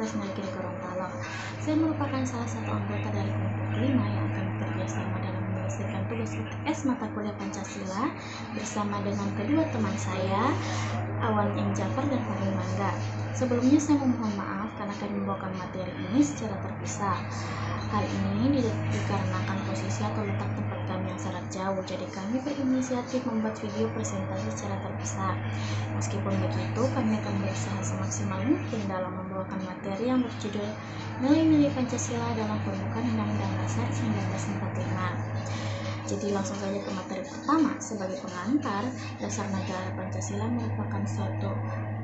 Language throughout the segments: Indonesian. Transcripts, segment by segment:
Universitas Negeri Gorontalo. Saya merupakan salah satu anggota dari kelompok 5 yang akan bekerja sama dalam menyelesaikan tugas UTS mata kuliah Pancasila bersama dengan kedua teman saya, Awan M. Jafar dan Fahmi Mangga. Sebelumnya saya memohon maaf karena kami membawakan materi ini secara terpisah. Hal ini dikarenakan posisi atau letak tempat kami yang sangat jauh, jadi kami berinisiatif membuat video presentasi secara terpisah. Meskipun begitu, kami akan berusaha semaksimal mungkin dalam membawakan materi yang berjudul Nilai-nilai Pancasila dalam Pembukaan Undang-Undang Dasar 1945. Jadi langsung saja ke materi pertama. Sebagai pengantar, dasar negara Pancasila merupakan suatu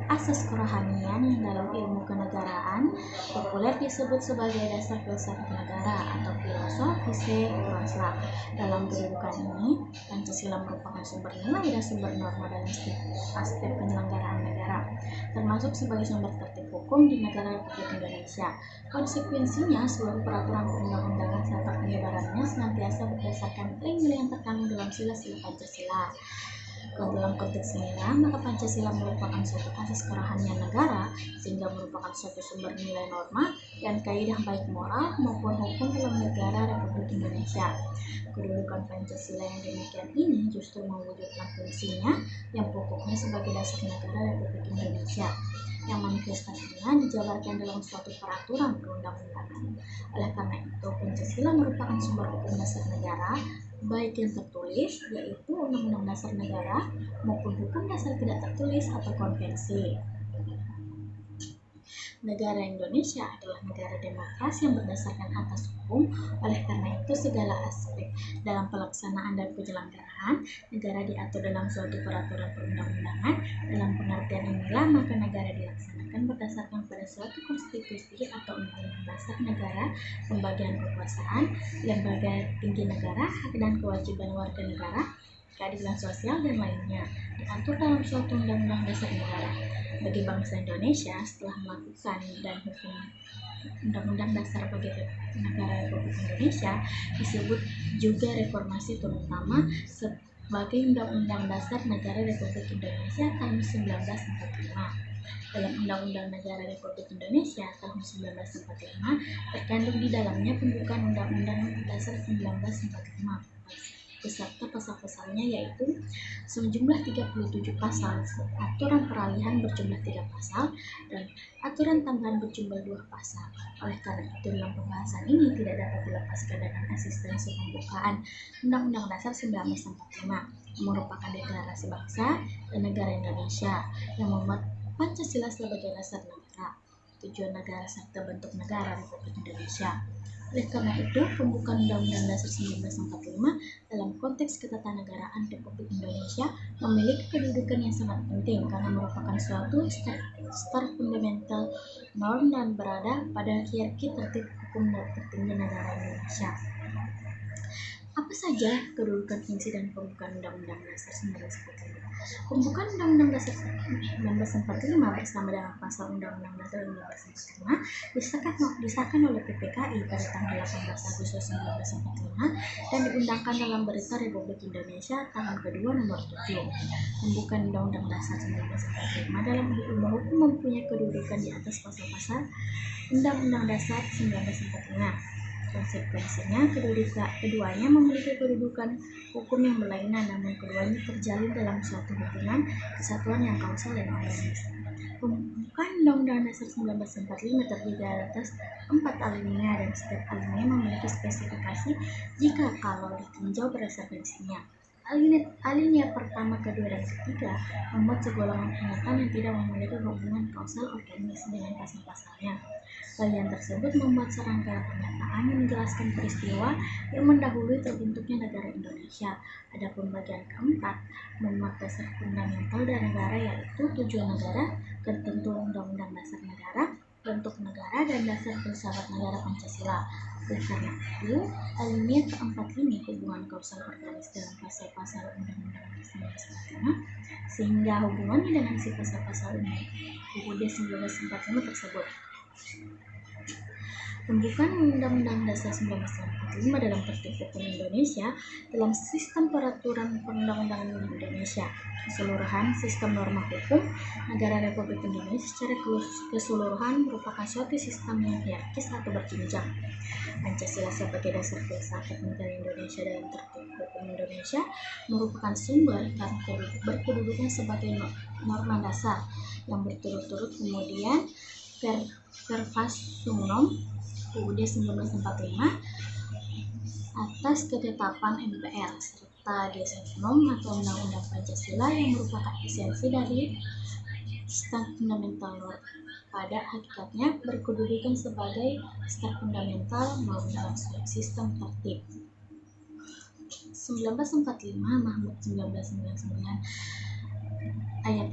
asas kerohanian yang dalam ilmu kenegaraan populer disebut sebagai dasar filsafat negara atau filosofise Kurasla. Dalam kedudukan ini, Pancasila merupakan sumber nilai dan sumber norma dalam setiap aspek penyelenggaraan negara, termasuk sebagai sumber tertib hukum di negara Republik Indonesia. Konsekuensinya, seluruh peraturan perundang-undangan serta penyebarannya senantiasa berdasarkan nilai-nilai yang terkandung dalam sila-sila Pancasila. Dalam konteks inilah, maka Pancasila merupakan suatu asas kerohanian negara, sehingga merupakan suatu sumber nilai norma dan kaidah baik moral maupun hukum dalam negara Republik Indonesia. Kedudukan Pancasila yang demikian ini justru mewujudkan fungsinya yang pokoknya sebagai dasar negara Republik Indonesia, yang manifestasinya dijabarkan dalam suatu peraturan perundang-undangan. Oleh karena itu, Pancasila merupakan sumber hukum dasar negara, baik yang tertulis, yaitu Undang-Undang Dasar Negara, maupun hukum dasar tidak tertulis atau konvensi. Negara Indonesia adalah negara demokrasi yang berdasarkan atas hukum. Oleh karena itu, segala aspek dalam pelaksanaan dan penyelenggaraan negara diatur dalam suatu peraturan perundang-undangan. Dalam pengertian inilah, maka negara dilaksanakan berdasarkan pada suatu konstitusi atau undang-undang dasar negara, pembagian kekuasaan, lembaga tinggi negara, hak dan kewajiban warga negara, keadilan sosial, dan lainnya diatur dalam suatu undang-undang dasar negara. Bagi bangsa Indonesia, setelah melakukan dan hukum Undang-Undang Dasar bagi negara Republik Indonesia disebut juga reformasi, terutama sebagai Undang-Undang Dasar Negara Republik Indonesia tahun 1945. Dalam Undang-Undang Negara Republik Indonesia tahun 1945 terkandung di dalamnya pembukaan Undang-Undang Dasar 1945 beserta pasal-pasalnya, yaitu sejumlah 37 pasal, aturan peralihan berjumlah 3 pasal, dan aturan tambahan berjumlah 2 pasal. Oleh karena itu, dalam pembahasan ini tidak dapat dilepaskan dengan eksistensi pembukaan Undang-Undang Dasar 1945 yang merupakan deklarasi bangsa dan negara Indonesia yang memuat Pancasila sebagai dasar negara, tujuan negara, serta bentuk negara Republik Indonesia. Oleh karena itu, pembukaan Undang-Undang Dasar 1945 dalam konteks ketatanegaraan Republik Indonesia memiliki kedudukan yang sangat penting karena merupakan suatu start fundamental norm dan berada pada hierarki tertib hukum tertinggi negara Indonesia. Apa saja kedudukan, fungsi, dan pembukaan Undang-Undang Dasar 1945? Pembukaan Undang-Undang Dasar 1945 bersama dengan pasal Undang-Undang Dasar 1945 disahkan oleh PPKI pada tanggal 18 Agustus 1945 dan diundangkan dalam Berita Republik Indonesia tahun kedua nomor 7. Pembukaan Undang-Undang Dasar 1945 dalam ilmu hukum mempunyai kedudukan di atas pasal-pasal Undang-Undang Dasar 1945. Konsekuensinya, keduanya memiliki kedudukan hukum yang berlainan, namun keduanya terjalin dalam suatu hubungan kesatuan yang kausal dan organis. Pembukaan Undang-Undang Dasar 1945 terdiri atas 4 alinea dan setiap alinea memiliki spesifikasi jika kalau ditinjau berdasarkan isinya. Alinea pertama, kedua, dan ketiga memuat segolongan pernyataan yang tidak memiliki hubungan kausal organis dengan pasal-pasalnya. Bagian tersebut memuat serangkaian pernyataan yang menjelaskan peristiwa yang mendahului terbentuknya negara Indonesia. Adapun bagian keempat memuat dasar fundamental dari negara, yaitu tujuan negara, ketentuan Undang-Undang Dasar Negara, bentuk negara, dan dasar filsafat negara Pancasila. Oleh karena itu, alinea keempat ini hubungan kausal organis dalam pasal-pasal Undang-Undang Dasar 1945, sehingga hubungannya dengan si pasal-pasal UUD 1945 tersebut. Pembukaan Undang-Undang Dasar 1945 dalam tertib hukum Indonesia dalam sistem peraturan perundang-undangan Indonesia. Keseluruhan sistem norma hukum negara Republik Indonesia secara keseluruhan merupakan suatu sistem yang hierarkis atau berjenjang. Pancasila sebagai dasar filsafat negara Indonesia dalam tertib hukum Indonesia merupakan sumber karena berkedudukan sebagai norma dasar yang berturut-turut kemudian Verfas Sumnom UUD 1945 atas ketetapan MPR serta Desumnom atau Undang-Undang Pancasila yang merupakan esensi dari Stat Fundamental Norm. Pada hakikatnya berkedudukan sebagai stat fundamental norm dalam sistem tertib. 1945 Mahmud 1999 ayat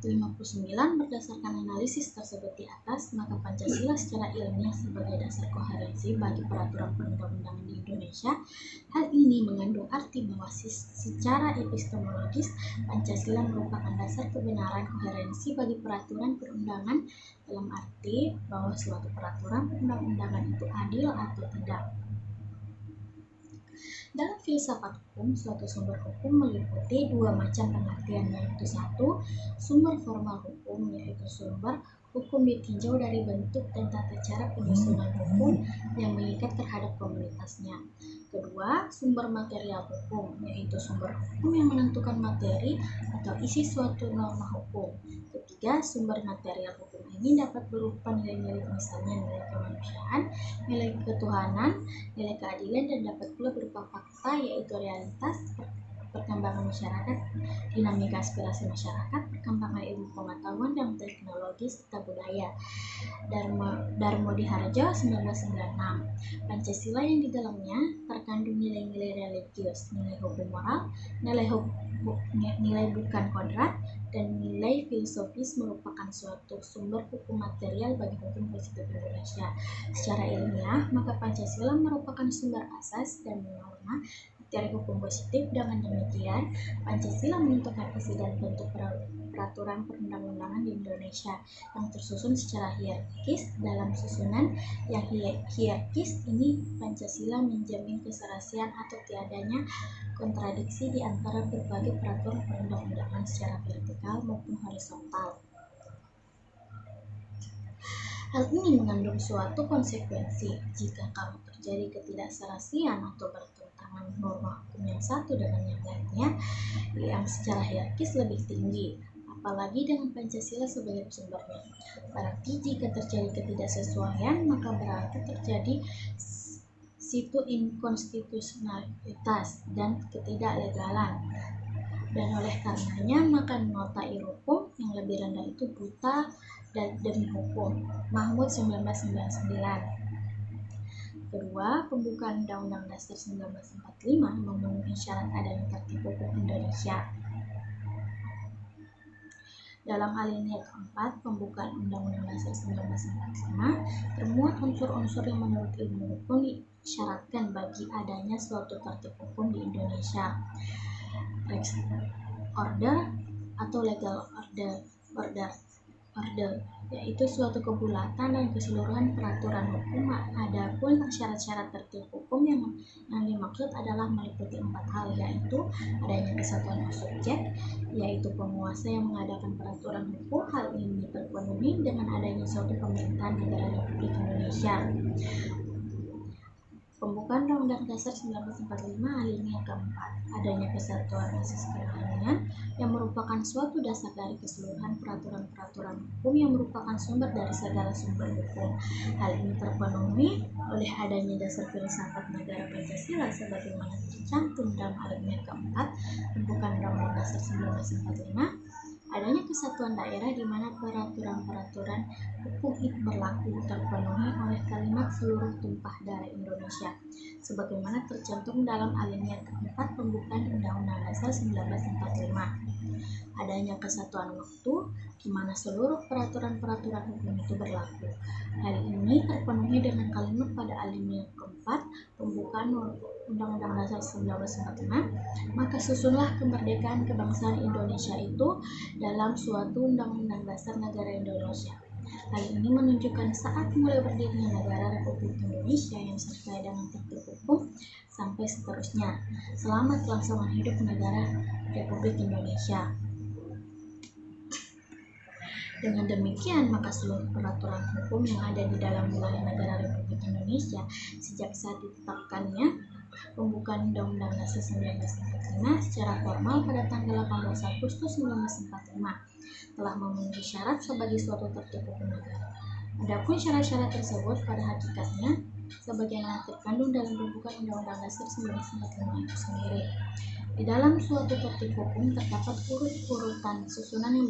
59 berdasarkan analisis tersebut di atas, maka Pancasila secara ilmiah sebagai dasar koherensi bagi peraturan perundang-undangan di Indonesia. Hal ini mengandung arti bahwa secara epistemologis Pancasila merupakan dasar kebenaran koherensi bagi peraturan perundangan dalam arti bahwa suatu peraturan perundang-undangan itu adil atau tidak. Dalam filsafat hukum, suatu sumber hukum meliputi dua macam pengertian, yaitu satu, sumber formal hukum, yaitu sumber hukum ditinjau dari bentuk dan tata cara penyusunan hukum yang mengikat terhadap komunitasnya. Kedua, sumber material hukum, yaitu sumber hukum yang menentukan materi atau isi suatu norma hukum. Ketiga, sumber material hukum ini dapat berupa nilai-nilai, misalnya nilai kemanusiaan, nilai ketuhanan, nilai keadilan, dan dapat pula berupa fakta, yaitu realitas, perkembangan masyarakat, dinamika aspirasi masyarakat, perkembangan ilmu pengetahuan dan teknologi, serta budaya. Darmo Diharjo 1996. Pancasila yang di dalamnya terkandung nilai-nilai religius, nilai hukum moral, nilai bukan kodrat, dan nilai filosofis merupakan suatu sumber hukum material bagi hukum positif Indonesia. Secara ilmiah, maka Pancasila merupakan sumber asas dan norma materi hukum positif. Dengan demikian, Pancasila menentukan isi dan bentuk peraturan perundang-undangan di Indonesia yang tersusun secara hierarkis. Dalam susunan yang hierarkis ini, Pancasila menjamin keserasian atau tiadanya kontradiksi di antara berbagai peraturan perundang-undangan secara vertikal maupun horizontal. Hal ini mengandung suatu konsekuensi. Jika kalau terjadi ketidakserasian atau bertentangan norma hukum yang satu dengan yang lainnya yang secara hierarkis lebih tinggi, apalagi dengan Pancasila sebagai sumbernya. Berarti jika terjadi ketidaksesuaian, maka berarti terjadi situ inkonstitusionalitas dan ketidaklegalan. Dan oleh karenanya, maka nota hukum yang lebih rendah itu buta dan demi hukum. Mahmud 1999. Kedua, pembukaan Undang-Undang Dasar 1945 memenuhi syarat adanya tertib hukum Indonesia. Dalam alinea keempat, pembukaan Undang-Undang Dasar 1945 termuat unsur-unsur yang menurut ilmu hukum disyaratkan bagi adanya suatu tertib hukum di Indonesia. Rex order atau legal order, yaitu suatu kebulatan dan keseluruhan peraturan hukum. Adapun syarat-syarat tertib hukum yang dimaksud adalah meliputi 4 hal, yaitu adanya kesatuan subjek, yaitu penguasa yang mengadakan peraturan hukum. Hal ini terpenuhi dengan adanya suatu pemerintahan negara Republik Indonesia. Pembukaan Undang-Undang Dasar 1945 alinea keempat, adanya kesatuan asas kerohanian yang merupakan suatu dasar dari keseluruhan peraturan-peraturan hukum yang merupakan sumber dari segala sumber hukum. Hal ini terpenuhi oleh adanya dasar filsafat negara Pancasila sebagaimana tercantum dalam alinea keempat pembukaan Undang-Undang Dasar 1945. Adanya kesatuan daerah di mana peraturan-peraturan hukum itu berlaku terpenuhi oleh kalimat seluruh tumpah darah Indonesia sebagaimana tercantum dalam alinea keempat pembukaan Undang-Undang Dasar 1945. Adanya kesatuan waktu di mana seluruh peraturan-peraturan hukum itu berlaku. Hal ini terpenuhi dengan kalimat pada alinea keempat pembukaan Undang-Undang Dasar 1945, maka susunlah kemerdekaan kebangsaan Indonesia itu dalam suatu Undang-Undang Dasar Negara Indonesia. Hal ini menunjukkan saat mulai berdirinya negara Republik Indonesia yang sesuai dengan tertib hukum sampai seterusnya selama kelangsungan hidup negara Republik Indonesia. Dengan demikian, maka seluruh peraturan hukum yang ada di dalam wilayah negara Republik Indonesia sejak saat ditetapkannya pembukaan Undang-Undang Dasar 1945 secara formal pada tanggal 18 Agustus 1945 telah memenuhi syarat sebagai suatu tertib hukum negara. Adapun syarat-syarat tersebut pada hakikatnya sebagaimana terkandung dalam pembukaan Undang-Undang Dasar 1945 itu sendiri. Di dalam suatu tertib hukum terdapat urut-urutan susunan yang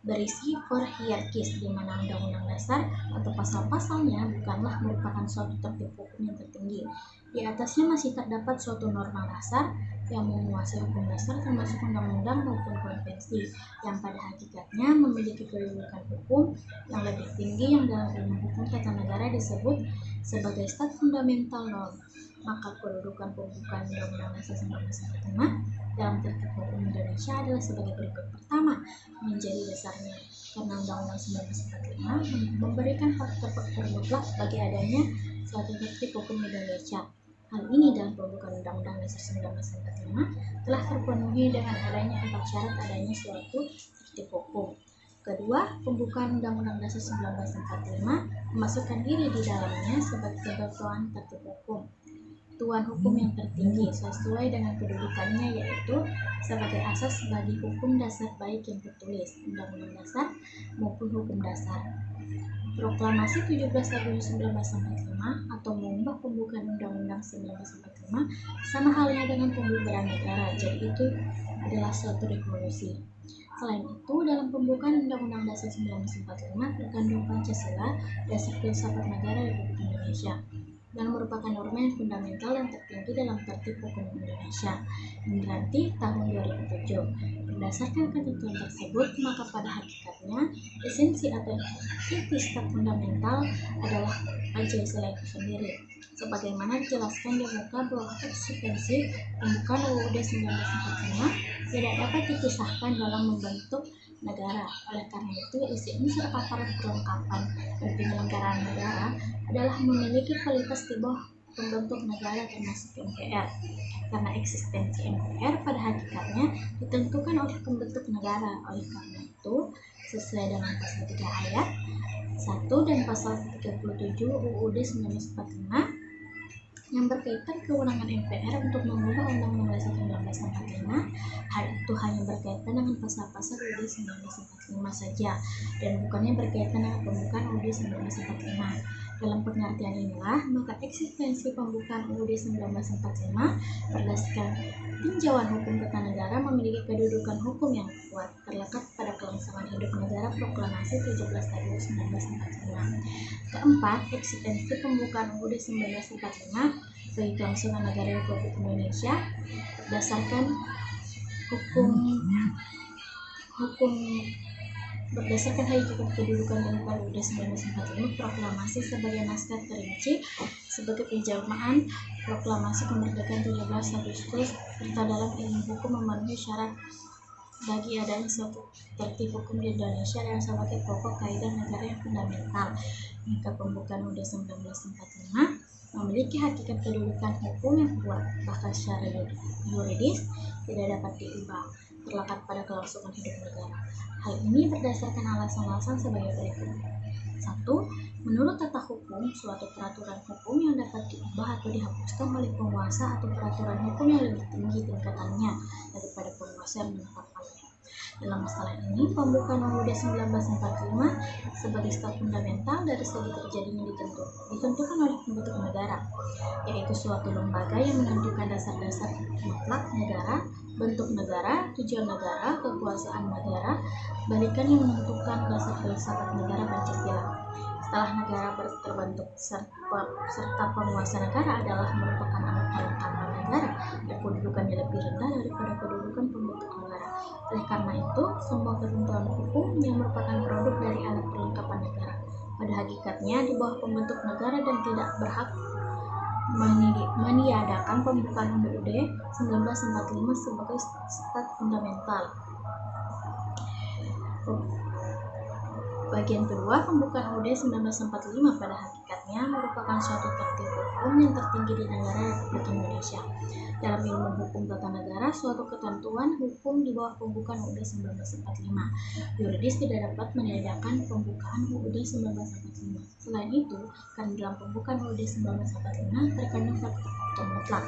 berisi hierarkis, di mana undang-undang dasar atau pasal-pasalnya bukanlah merupakan suatu tertib hukum yang tertinggi. Di atasnya masih terdapat suatu norma dasar yang menguasai hukum dasar termasuk undang-undang maupun konvensi yang pada hakikatnya memiliki kedudukan hukum yang lebih tinggi yang dalam ilmu hukum tata negara disebut sebagai stat fundamental norm. Maka kedudukan pembukaan Undang-Undang Dasar 1945 dalam tertib hukum Indonesia adalah sebagai berikut. Pertama, menjadi dasarnya karena Undang-Undang 1945 memberikan faktor-faktor mutlak bagi adanya suatu tertib hukum Indonesia. Hal ini dalam pembukaan Undang-Undang Dasar 1945 telah terpenuhi dengan adanya 4 syarat adanya suatu tertib hukum. Kedua, pembukaan Undang-Undang Dasar 1945 memasukkan diri di dalamnya sebagai ketentuan tertib hukum. Tuan hukum yang tertinggi sesuai dengan kedudukannya yaitu sebagai asas bagi hukum dasar baik yang tertulis, Undang-Undang Dasar maupun hukum dasar. Proklamasi 17 Agustus 1945 atau mengubah pembukaan Undang-Undang 1945 sama halnya dengan pembubaran negara, jadi itu adalah suatu revolusi. Selain itu, dalam pembukaan Undang-Undang Dasar 1945 terkandung Pancasila, dasar filsafat negara Republik Indonesia, yang merupakan norma yang fundamental dan tertinggi dalam tertib hukum Indonesia. Berarti tahun 2007. Berdasarkan ketentuan tersebut, maka pada hakikatnya esensi atau inti stat fundamental adalah Pancasila itu sendiri. Sebagaimana dijelaskan di muka bahwa eksistensi pembukaan UUD 1945 tidak dapat dipisahkan dalam membentuk negara. Oleh karena itu, isi unsur aparat perlengkapan dan penyelenggaraan negara adalah memiliki kualitas di bawah pembentuk negara termasuk MPR. Karena eksistensi MPR pada hakikatnya ditentukan oleh pembentuk negara. Oleh karena itu, sesuai dengan pasal 3 ayat 1 dan pasal 37 UUD 1945 yang berkaitan kewenangan MPR untuk mengubah Undang-Undang Dasar 1945, hal itu hanya berkaitan dengan pasal-pasal UUD 1945 saja dan bukannya berkaitan dengan pembukaan UUD 1945. Dalam pengertian inilah, maka eksistensi pembukaan UUD 1945 berdasarkan tinjauan hukum tata negara memiliki kedudukan hukum yang kuat terlekat pada kelangsungan hidup negara Proklamasi 17 Agustus 1945. Keempat, eksistensi pembukaan UUD 1945 bagi kelangsungan negara Republik Indonesia berdasarkan berdasarkan hakikat kedudukan pembukaan UUD 1945 proklamasi sebagai naskah terinci sebagai penjelmaan proklamasi kemerdekaan 17 Agustus serta dalam ilmu hukum memenuhi syarat bagi adanya suatu tertib hukum di Indonesia dan sebagai pokok kaidah negara yang fundamental. Maka pembukaan UUD 1945 memiliki hakikat kedudukan hukum yang kuat, bahkan secara yuridis tidak dapat diubah, terlekat pada kelangsungan hidup negara. Hal ini berdasarkan alasan-alasan sebagai berikut. 1. Menurut tata hukum, suatu peraturan hukum yang dapat diubah atau dihapuskan oleh penguasa atau peraturan hukum yang lebih tinggi tingkatannya daripada penguasa yang menetapkannya. Dalam masalah ini, pembukaan UUD 1945 sebagai stat fundamental dari segi terjadinya ditentukan oleh pembentuk negara, yaitu suatu lembaga yang menentukan dasar-dasar mutlak negara, bentuk negara, tujuan negara, kekuasaan negara, balikan yang menentukan dasar filsafat negara Pancasila. Setelah negara terbentuk serta penguasa negara adalah merupakan alat perlengkapan negara yang kedudukannya lebih rendah daripada kedudukan pembentuk negara. Oleh karena itu, semua ketentuan hukum yang merupakan produk dari alat perlengkapan negara pada hakikatnya di bawah pembentuk negara dan tidak berhak meniadakan pembukaan UUD 1945 sebagai stat fundamental. Bagian kedua, pembukaan UUD 1945 pada hakikatnya merupakan suatu tertib hukum yang tertinggi di negara Republik Indonesia. Dalam ilmu hukum tata negara, suatu ketentuan hukum di bawah pembukaan UUD 1945 yuridis tidak dapat meniadakan pembukaan UUD 1945. Selain itu, karena dalam pembukaan UUD 1945 terkandung faktor mutlak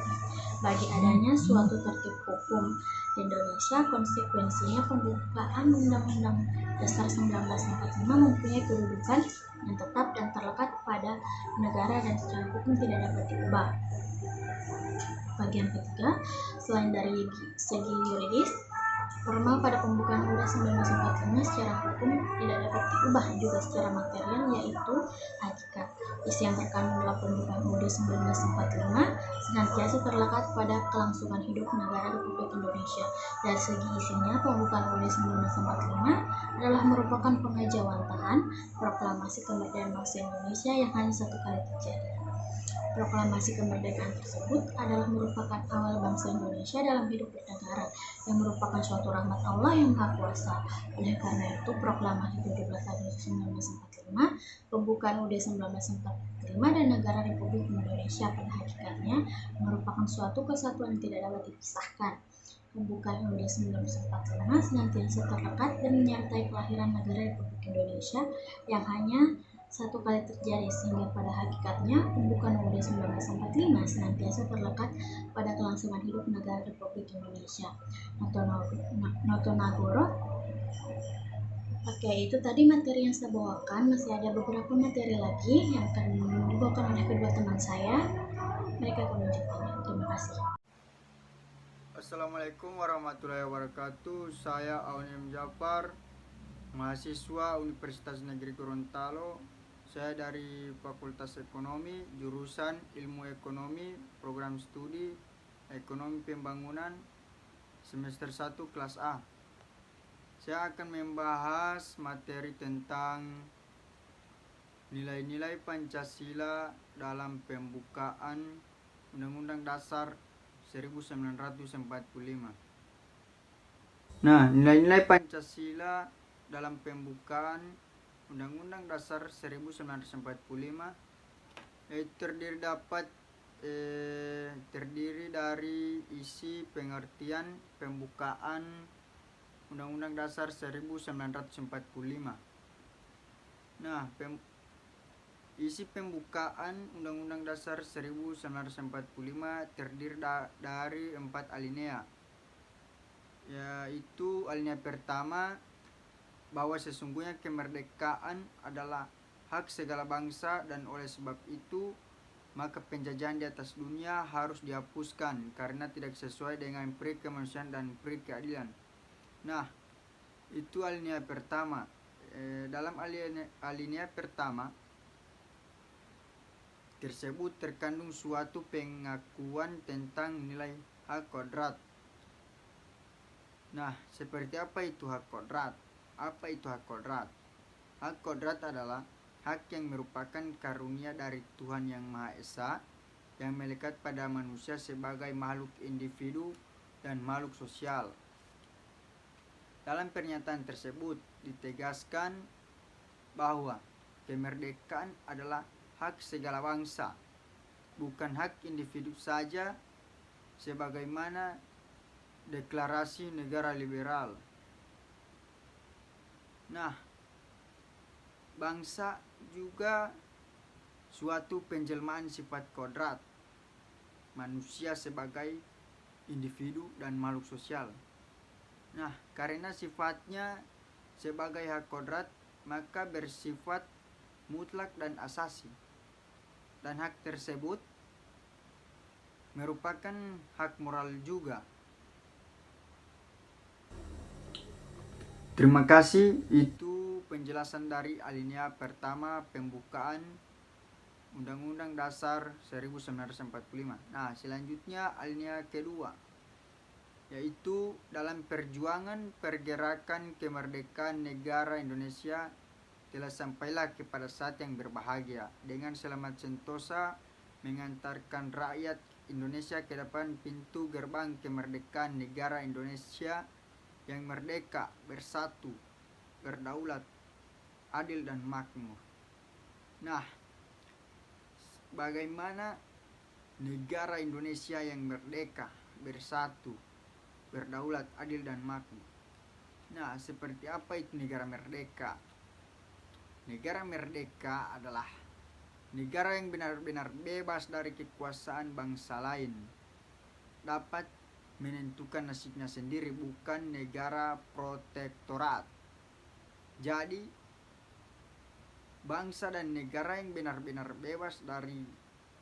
bagi adanya suatu tertib hukum di Indonesia, konsekuensinya pembukaan Undang-Undang Dasar 1945 mempunyai kedudukan yang tetap dan terlekat pada negara dan secara hukum tidak dapat diubah. Bagian ketiga, selain dari segi yuridis, formal pada pembukaan UUD 1945 secara hukum tidak dapat diubah juga secara material, yaitu hakikat. Isi yang terkandung dalam pembukaan UUD 1945 senantiasa terlekat pada kelangsungan hidup negara Republik Indonesia. Dari segi isinya, pembukaan UUD 1945 adalah merupakan pengejawantahan proklamasi kemerdekaan bangsa Indonesia yang hanya satu kali terjadi. Proklamasi kemerdekaan tersebut adalah merupakan awal bangsa Indonesia dalam hidup bernegara, yang merupakan suatu rahmat Allah yang Maha Kuasa. Oleh karena itu, proklamasi 17 Agustus 1945, pembukaan UUD 1945 dan negara Republik Indonesia pada hakikatnya merupakan suatu kesatuan yang tidak dapat dipisahkan. Pembukaan UUD 1945 senantiasa terlekat dan menyertai kelahiran negara Republik Indonesia yang hanya satu kali terjadi, sehingga pada hakikatnya pembukaan UUD 1945 senantiasa terlekat pada kelangsungan hidup negara Republik Indonesia. Noto Nagoro. Oke, itu tadi materi yang saya bawakan. Masih ada beberapa materi lagi yang akan dibawakan oleh kedua teman saya. Mereka akan menunjukkannya. Terima kasih. Assalamualaikum warahmatullahi wabarakatuh. Saya Aunim Jafar, mahasiswa Universitas Negeri Gorontalo. Saya dari Fakultas Ekonomi, jurusan Ilmu Ekonomi, program studi Ekonomi Pembangunan, semester 1 kelas A. Saya akan membahas materi tentang nilai-nilai Pancasila dalam pembukaan Undang-Undang Dasar 1945. Nah, nilai-nilai Pancasila dalam pembukaan Undang-Undang Dasar 1945 terdiri dari isi pengertian pembukaan Undang-Undang Dasar 1945. Nah, isi pembukaan Undang-Undang Dasar 1945 terdiri dari 4 alinea, yaitu alinea pertama, bahwa sesungguhnya kemerdekaan adalah hak segala bangsa dan oleh sebab itu maka penjajahan di atas dunia harus dihapuskan karena tidak sesuai dengan peri kemanusiaan dan peri keadilan. Nah, itu alinea pertama. Dalam alinea pertama tersebut terkandung suatu pengakuan tentang nilai hak kodrat. Nah, seperti apa itu hak kodrat? Apa itu hak kodrat? Hak kodrat adalah hak yang merupakan karunia dari Tuhan Yang Maha Esa yang melekat pada manusia sebagai makhluk individu dan makhluk sosial. Dalam pernyataan tersebut ditegaskan bahwa kemerdekaan adalah hak segala bangsa, bukan hak individu saja sebagaimana Deklarasi Negara Liberal. Nah, bangsa juga suatu penjelmaan sifat kodrat manusia sebagai individu dan makhluk sosial. Nah, karena sifatnya sebagai hak kodrat, maka bersifat mutlak dan asasi. Dan hak tersebut merupakan hak moral juga. Terima kasih, itu penjelasan dari alinea pertama pembukaan Undang-Undang Dasar 1945. Nah, selanjutnya alinea kedua, yaitu dalam perjuangan pergerakan kemerdekaan negara Indonesia telah sampailah kepada saat yang berbahagia dengan selamat sentosa mengantarkan rakyat Indonesia ke depan pintu gerbang kemerdekaan negara Indonesia yang merdeka, bersatu, berdaulat, adil dan makmur. Nah, bagaimana negara Indonesia yang merdeka, bersatu, berdaulat, adil dan makmur? Nah, seperti apa itu negara merdeka? Negara merdeka adalah negara yang benar-benar bebas dari kekuasaan bangsa lain, dapat menentukan nasibnya sendiri, bukan negara protektorat. Jadi, bangsa dan negara yang benar-benar bebas dari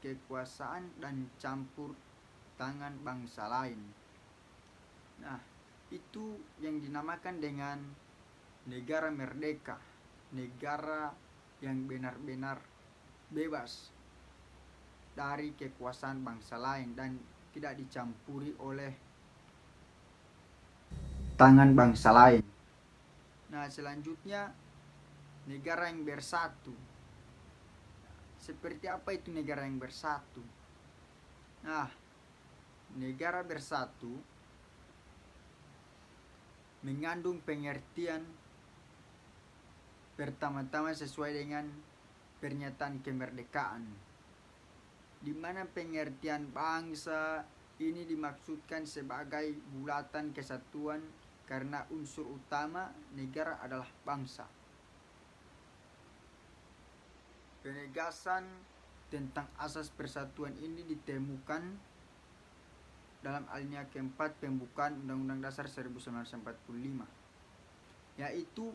kekuasaan dan campur tangan bangsa lain. Nah, itu yang dinamakan dengan negara merdeka, negara yang benar-benar bebas dari kekuasaan bangsa lain dan tidak dicampuri oleh tangan bangsa lain. Nah, selanjutnya negara yang bersatu. Seperti apa itu negara yang bersatu? Nah, negara bersatu mengandung pengertian pertama-tama sesuai dengan pernyataan kemerdekaan, di mana pengertian bangsa ini dimaksudkan sebagai bulatan kesatuan karena unsur utama negara adalah bangsa. Penegasan tentang asas persatuan ini ditemukan dalam alinea keempat pembukaan Undang-Undang Dasar 1945, yaitu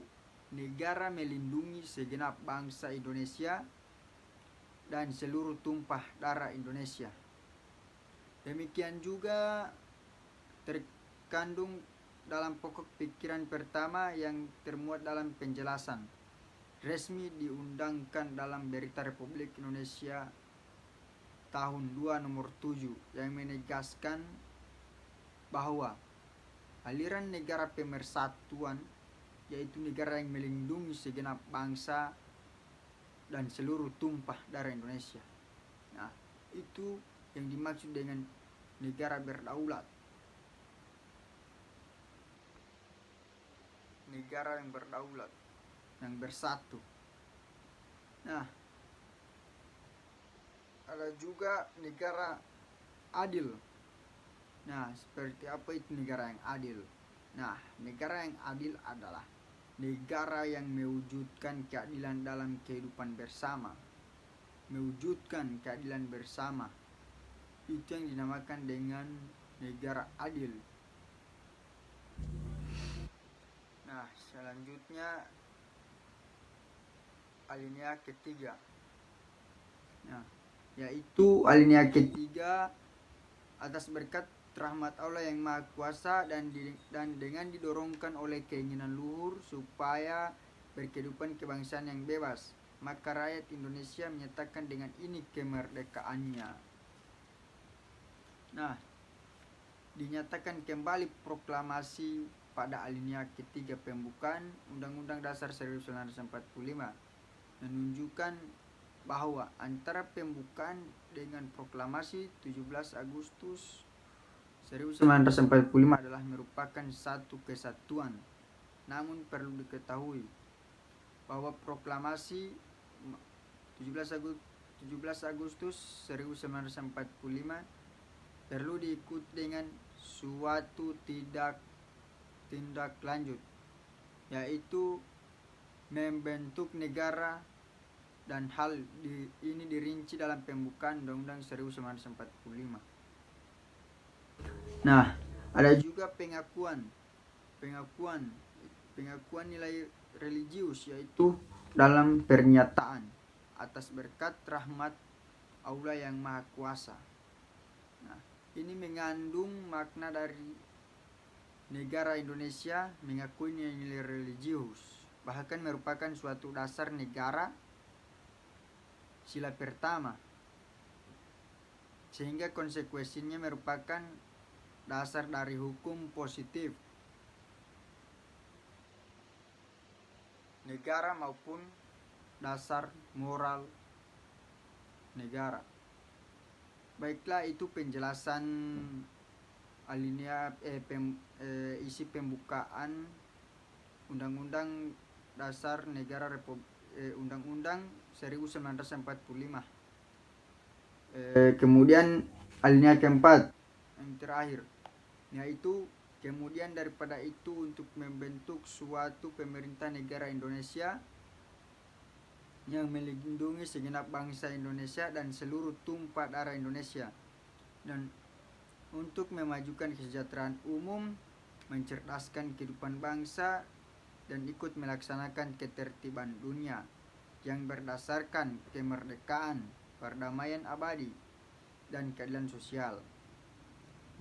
negara melindungi segenap bangsa Indonesia dan seluruh tumpah darah Indonesia. Demikian juga terkandung dalam pokok pikiran pertama yang termuat dalam penjelasan resmi diundangkan dalam Berita Republik Indonesia tahun 2 nomor 7 yang menegaskan bahwa aliran negara pemersatuan yaitu negara yang melindungi segenap bangsa dan seluruh tumpah darah Indonesia. Nah, itu yang dimaksud dengan negara berdaulat. Negara yang berdaulat, yang bersatu. Nah, ada juga negara adil. Nah, seperti apa itu negara yang adil? Nah, negara yang adil adalah negara yang mewujudkan keadilan dalam kehidupan bersama. Mewujudkan keadilan bersama. Itu yang dinamakan dengan negara adil. Nah, selanjutnya alinea ketiga. Nah, yaitu alinea ketiga, atas berkat rahmat Allah yang Maha Kuasa dan dengan didorongkan oleh keinginan luhur supaya berkehidupan kebangsaan yang bebas, maka rakyat Indonesia menyatakan dengan ini kemerdekaannya. Nah, dinyatakan kembali proklamasi pada alinea ketiga pembukaan Undang-Undang Dasar 1945, menunjukkan bahwa antara pembukaan dengan proklamasi 17 Agustus 1945 adalah merupakan satu kesatuan. Namun perlu diketahui bahwa proklamasi 17 Agustus 1945 perlu diikuti dengan suatu tindak lanjut, yaitu membentuk negara, dan hal ini dirinci dalam pembukaan Undang-Undang 1945. Nah, ada juga pengakuan nilai religius, yaitu dalam pernyataan atas berkat rahmat Allah yang Maha Kuasa. Nah, ini mengandung makna dari negara Indonesia mengakui nilai religius, bahkan merupakan suatu dasar negara, sila pertama, sehingga konsekuensinya merupakan dasar dari hukum positif negara maupun dasar moral negara. Baiklah, itu penjelasan alinea isi pembukaan Undang-Undang Dasar Negara Undang-Undang 1945. Kemudian alinea keempat yang terakhir, yaitu kemudian daripada itu untuk membentuk suatu pemerintah negara Indonesia yang melindungi segenap bangsa Indonesia dan seluruh tumpah darah Indonesia, dan untuk memajukan kesejahteraan umum, mencerdaskan kehidupan bangsa, dan ikut melaksanakan ketertiban dunia yang berdasarkan kemerdekaan, perdamaian abadi, dan keadilan sosial.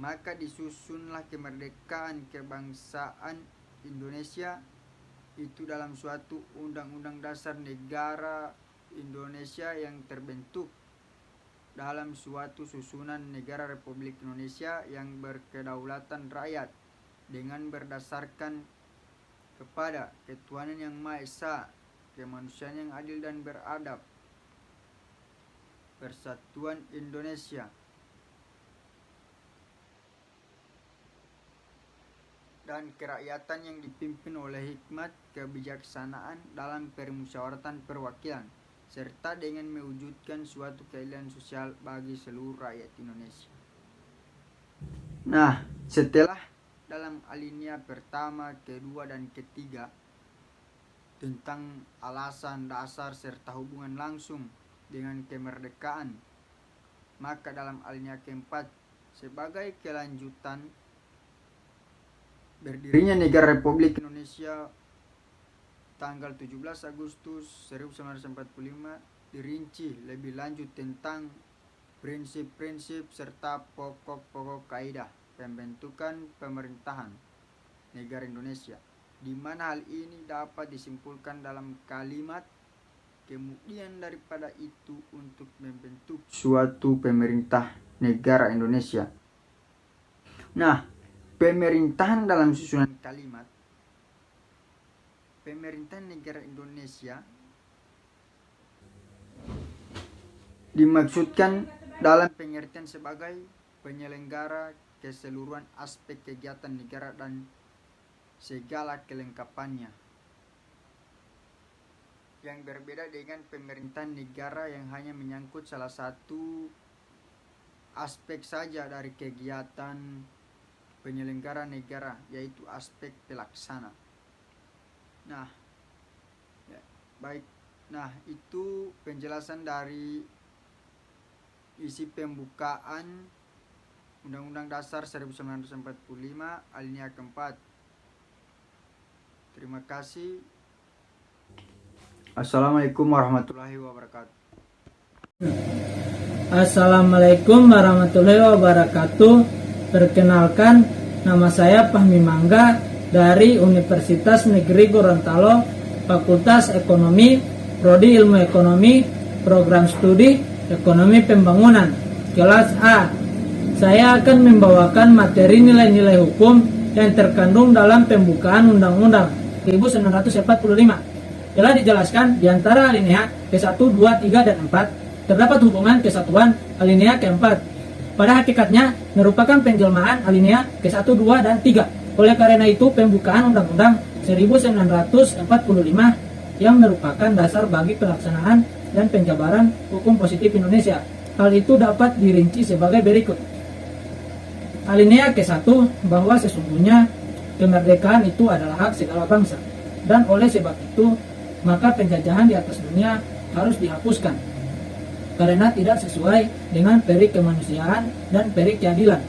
Maka disusunlah kemerdekaan kebangsaan Indonesia itu dalam suatu undang-undang dasar negara Indonesia yang terbentuk dalam suatu susunan negara Republik Indonesia yang berkedaulatan rakyat dengan berdasarkan kepada ketuhanan yang Maha Esa, kemanusiaan yang adil dan beradab, persatuan Indonesia, dan kerakyatan yang dipimpin oleh hikmat kebijaksanaan dalam permusyawaratan perwakilan, serta dengan mewujudkan suatu keadilan sosial bagi seluruh rakyat Indonesia. Nah, setelah dalam alinea pertama, kedua, dan ketiga tentang alasan dasar serta hubungan langsung dengan kemerdekaan, maka dalam alinea keempat, sebagai kelanjutan berdirinya negara Republik Indonesia tanggal 17 Agustus 1945 dirinci lebih lanjut tentang prinsip-prinsip serta pokok-pokok kaidah pembentukan pemerintahan negara Indonesia, di mana hal ini dapat disimpulkan dalam kalimat kemudian daripada itu untuk membentuk suatu pemerintah negara Indonesia. Nah, pemerintahan dalam susunan kalimat pemerintahan negara Indonesia dimaksudkan dalam pengertian sebagai penyelenggara keseluruhan aspek kegiatan negara dan segala kelengkapannya, yang berbeda dengan pemerintahan negara yang hanya menyangkut salah satu aspek saja dari kegiatan penyelenggara negara, yaitu aspek pelaksana. Nah, baik. Nah, itu penjelasan dari isi pembukaan Undang-Undang Dasar 1945 alinea keempat. Terima kasih. Assalamualaikum warahmatullahi wabarakatuh. Assalamualaikum warahmatullahi wabarakatuh. Perkenalkan, nama saya Fahmi Mangga dari Universitas Negeri Gorontalo, Fakultas Ekonomi, Prodi Ilmu Ekonomi, Program Studi Ekonomi Pembangunan, kelas A. Saya akan membawakan materi nilai-nilai hukum yang terkandung dalam pembukaan Undang-Undang 1945. Telah dijelaskan di antara alinea ke-1, 2, 3, dan 4 terdapat hubungan kesatuan alinea ke-4. Pada hakikatnya merupakan penjelmaan alinea ke-1, 2, dan 3. Oleh karena itu pembukaan Undang-Undang 1945 yang merupakan dasar bagi pelaksanaan dan penjabaran hukum positif Indonesia. Hal itu dapat dirinci sebagai berikut. Alinea ke-1, bahwa sesungguhnya kemerdekaan itu adalah hak segala bangsa, dan oleh sebab itu maka penjajahan di atas dunia harus dihapuskan karena tidak sesuai dengan peri kemanusiaan dan peri keadilan.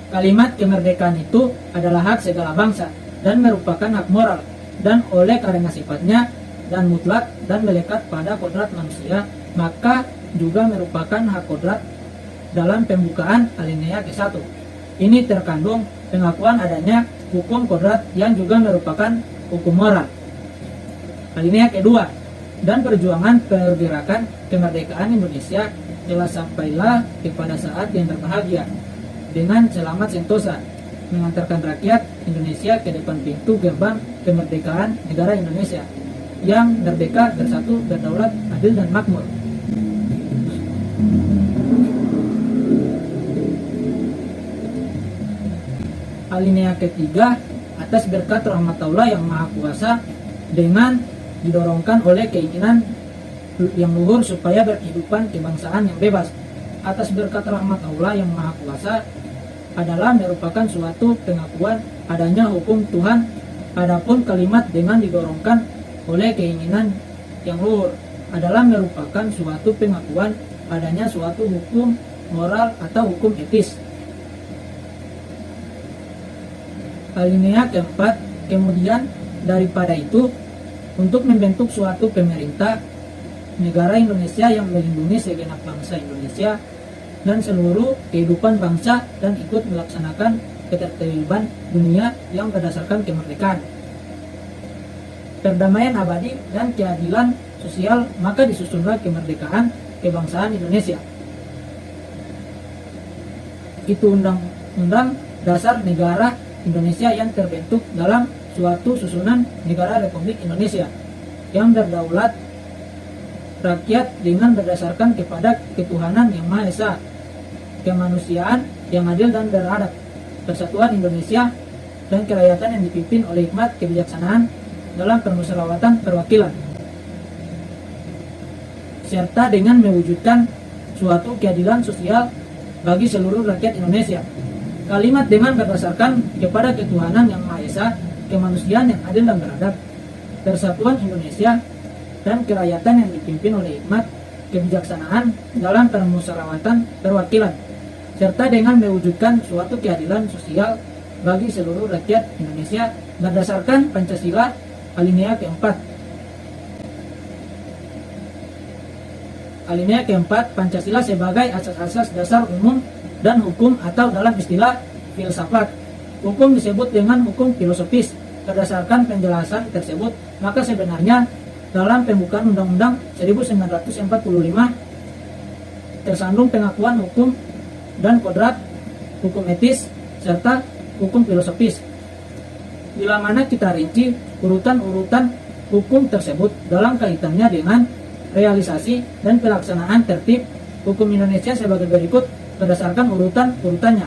Kalimat kemerdekaan itu adalah hak segala bangsa dan merupakan hak moral, dan oleh karena sifatnya dan mutlak dan melekat pada kodrat manusia, maka juga merupakan hak kodrat dalam pembukaan alinea ke-1. Ini terkandung pengakuan adanya hukum kodrat yang juga merupakan hukum moral. Alinea kedua, dan perjuangan pergerakan kemerdekaan Indonesia telah sampailah kepada saat yang berbahagia dengan selamat sentosa, mengantarkan rakyat Indonesia ke depan pintu gerbang kemerdekaan negara Indonesia yang merdeka, bersatu, berdaulat, adil, dan makmur. Alinea ketiga, atas berkat rahmat Allah yang Maha Kuasa dengan didorongkan oleh keinginan yang luhur supaya berkehidupan kebangsaan yang bebas. Atas berkat rahmat Allah yang Maha Kuasa adalah merupakan suatu pengakuan adanya hukum Tuhan. Adapun kalimat dengan didorongkan oleh keinginan yang luhur adalah merupakan suatu pengakuan adanya suatu hukum moral atau hukum etis. Alinea keempat, kemudian daripada itu untuk membentuk suatu pemerintah negara Indonesia yang melindungi segenap bangsa Indonesia dan seluruh kehidupan bangsa dan ikut melaksanakan ketertiban dunia yang berdasarkan kemerdekaan, perdamaian abadi dan keadilan sosial, maka disusunlah kemerdekaan kebangsaan Indonesia. Itu undang-undang dasar negara Indonesia yang terbentuk dalam suatu susunan negara Republik Indonesia yang berdaulat rakyat dengan berdasarkan kepada ketuhanan yang Maha Esa, kemanusiaan yang adil dan beradab, persatuan Indonesia dan kerakyatan yang dipimpin oleh hikmat kebijaksanaan dalam permusyawaratan perwakilan, serta dengan mewujudkan suatu keadilan sosial bagi seluruh rakyat Indonesia. Kalimat dengan berdasarkan kepada ketuhanan yang Maha Esa, kemanusiaan yang adil dan beradab, persatuan Indonesia dan kerakyatan yang dipimpin oleh hikmat kebijaksanaan dalam permusyawaratan perwakilan, serta dengan mewujudkan suatu keadilan sosial bagi seluruh rakyat Indonesia berdasarkan Pancasila alinea keempat. Alinea keempat, Pancasila sebagai asas-asas dasar umum dan hukum atau dalam istilah filsafat hukum disebut dengan hukum filosofis. Berdasarkan penjelasan tersebut, maka sebenarnya dalam pembukaan Undang-Undang 1945 tersandung pengakuan hukum dan kodrat, hukum etis, serta hukum filosofis. Bila mana kita rinci urutan-urutan hukum tersebut dalam kaitannya dengan realisasi dan pelaksanaan tertib hukum Indonesia sebagai berikut berdasarkan urutannya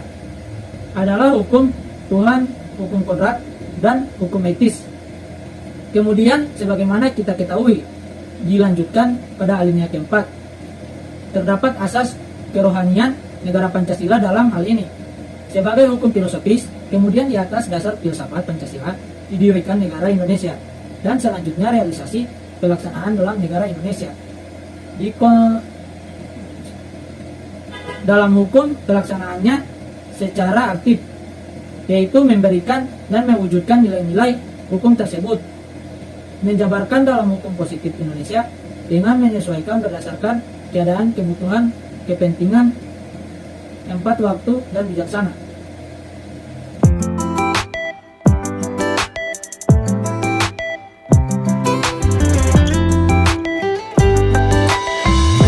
adalah hukum Tuhan, hukum kodrat, dan hukum etis. Kemudian sebagaimana kita ketahui dilanjutkan pada alinea keempat, terdapat asas kerohanian negara Pancasila dalam hal ini sebagai hukum filosofis. Kemudian di atas dasar filsafat Pancasila didirikan negara Indonesia dan selanjutnya realisasi pelaksanaan dalam negara Indonesia. Dalam hukum pelaksanaannya secara aktif, yaitu memberikan dan mewujudkan nilai-nilai hukum tersebut, menjabarkan dalam hukum positif Indonesia dengan menyesuaikan berdasarkan keadaan, kebutuhan, kepentingan, empat waktu, dan bijaksana.